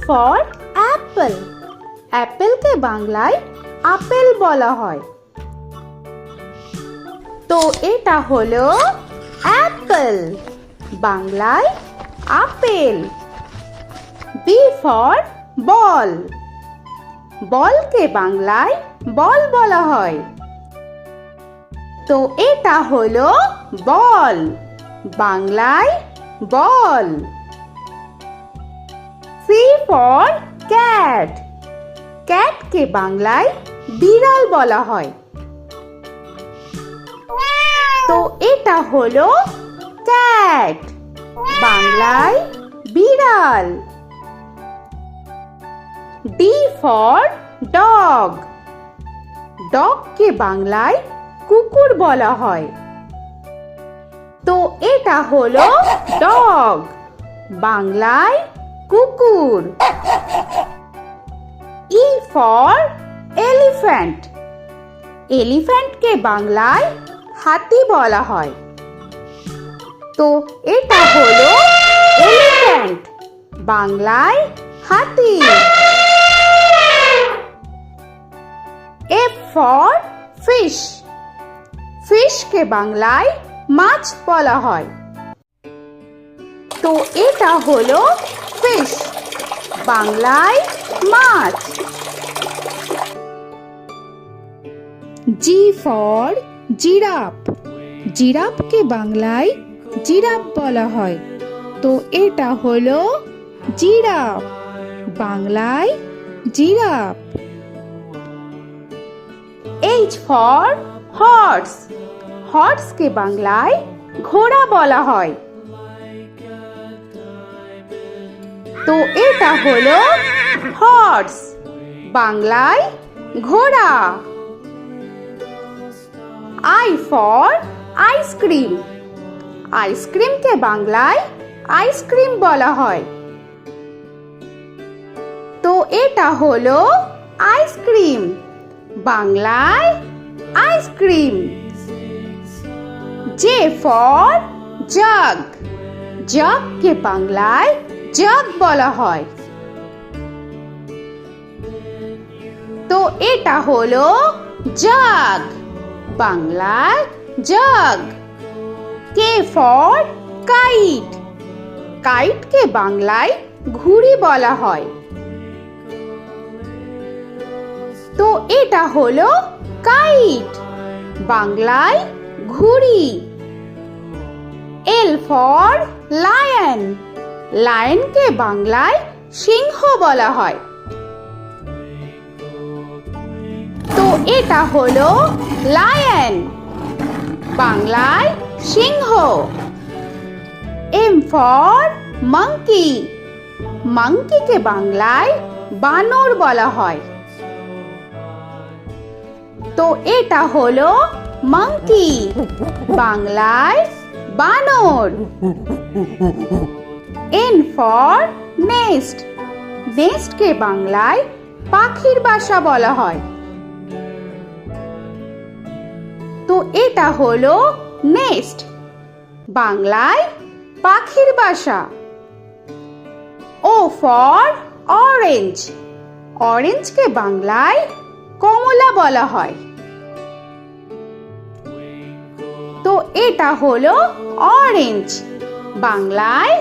For Apple. অ্যাপেলকে বাংলায় apple বলা হয়। তো এটা হলো অ্যাপল, বাংলায় আপেল। B for ball. বলকে বাংলায় বল বলা হয়। তো এটা হলো বল, বাংলায় বল। C for cat. ক্যাটকে বাংলায় বিড়াল বলা হয়। তো এটা হলো ক্যাট, বাংলায় বিড়াল। D for dog. ডগকে বাংলায় কুকুর বলা হয়। তো এটা হলো ডগ, বাংলায় কুকুর। E for elephant. এলিফ্যান্টকে বাংলায় হাতি বলা হয়। তো এটা হলো এলিফ্যান্ট, বাংলায় হাতি। F for fish. ফিশকে বাংলায় মাছ বলা হয়। তো এটা হলো ফিশ, বাংলায় মাছ। G for giraffe. জিরাফকে বাংলায় জিরাফ বলা হয়। তো এটা হলো জিরাফ, বাংলায় জিরাফ। H for horse. হর্সকে বাংলায় ঘোড়া বলা হয়। তো এটা হলো হর্স, বাংলায় ঘোড়া। I for ice cream. আইসক্রিমকে বাংলায় আইসক্রিম বলা হয়। তো এটা হলো আইসক্রিম, বাংলায় আইসক্রিম। J for jug. জাগকে বাংলায় জাগ বলা হয়। তো এটা হলো জাগ, বাংলায় জাগ। K for kite. কাইটকে বাংলায় ঘুড়ি বলা হয়। তো এটা হলো কাইট, বাংলায় ঘুড়ি। L for lion. লায়নকে বাংলায় সিংহ বলা হয়। তো এটা হলো লায়ন, বাংলায় সিংহ। M for monkey. মাঙ্কিকে বাংলায় বানর বলা হয়। তো এটা হলো মাঙ্কি, বাংলায় বানর। N for nest. নেস্টকে বাংলায় পাখির বাসা বলা হয়। তো এটা হলো নেস্ট, বাংলায় পাখির বাসা। O for orange. অরেঞ্জকে বাংলায় কমলা বলা হয়। তো এটা হলো অরেঞ্জ, বাংলায়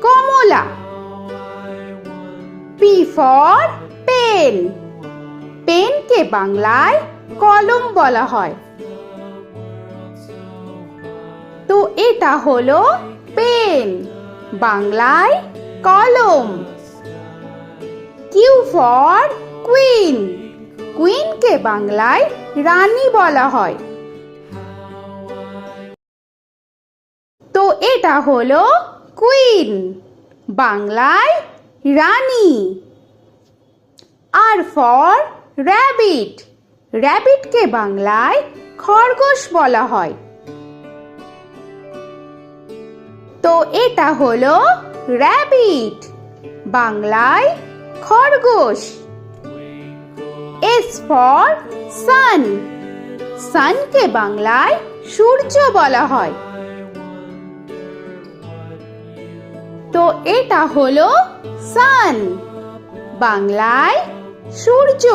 কমলা। P for pen. পেনকে বাংলায় কলম বলা হয়। তো এটা হলো পেন, বাংলায় কলম। Q for queen. কুইনকে বাংলায় রানী বলা হয়। তো এটা হলো কুইন, বাংলায় রানী। আর ফর র‍্যাবিট। র‍্যাবিটকে বাংলায় খরগোশ বলা হয়। তো এটা হলো র‍্যাবিট, বাংলায় খরগোশ। S for sun. সানকে বাংলায় সূর্য বলা হয়। তো এটা হলো সান, বাংলায় সূর্য।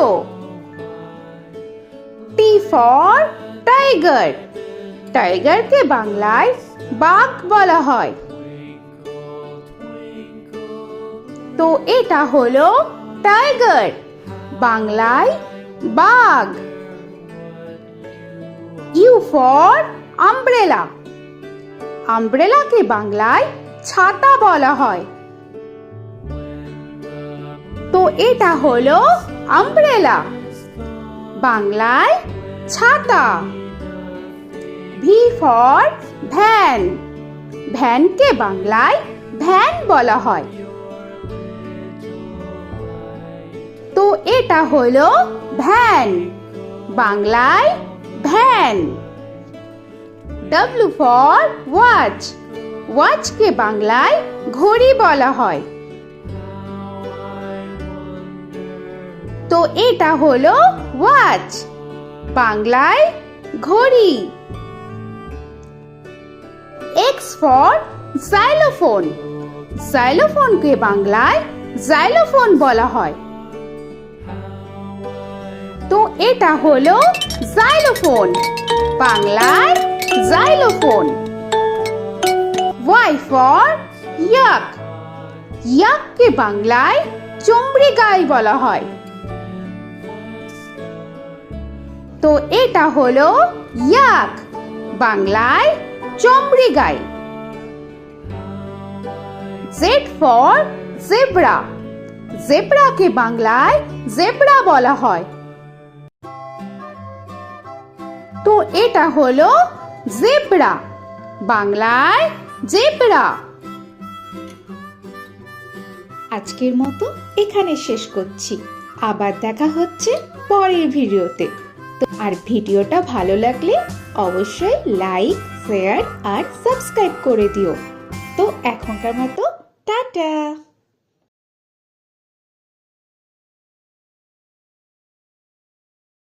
টি ফর টাইগার, টাইগারকে বাংলায় বাঘ বলা হয়। তো এটা হলো টাইগার, বাংলায় বাঘ। ইউ ফর আমব্রেলা, আমব্রেলাকে বাংলায় ছাতা বলা হয়। তো এটা হলো আমব্রেলা, বাংলায় ছাতা। ভি ফর ভ্যান, ভ্যানকে বাংলায় ভ্যান বলা হয়। তো এটা হলো ভ্যান, বাংলায় ভ্যান। ডব্লিউ ফর ওয়াচ, ওয়াচকে বাংলায় ঘড়ি বলা হয়। তো এটা হলো ওয়াচ, বাংলায় ঘড়ি। এক্স ফর জাইলোফোন, জাইলোফোনকে বাংলায় জাইলোফোন বলা হয়। তো এটা হলো জাইলোফোন, বাংলায় জাইলোফোন। ওয়াই ফর ইয়াক, ইয়াককে বাংলায় চমড়ি গাই বলা হয়। তো এটা হলো ইয়াক, বাংলায় চমড়ি গাই। জেড ফর জেব্রা, জেব্রাকে বাংলায় জেব্রা বলা হয়। তো এটা হলো জেব্রা, বাংলায় জেব্রা। আজকের মতো এখানে শেষ করছি, আবার দেখা হচ্ছে পরের ভিডিওতে। তো আর ভিডিওটা ভালো লাগলে অবশ্যই লাইক, শেয়ার আর সাবস্ক্রাইব করে দিও। তো এখনকার মতো টাটা।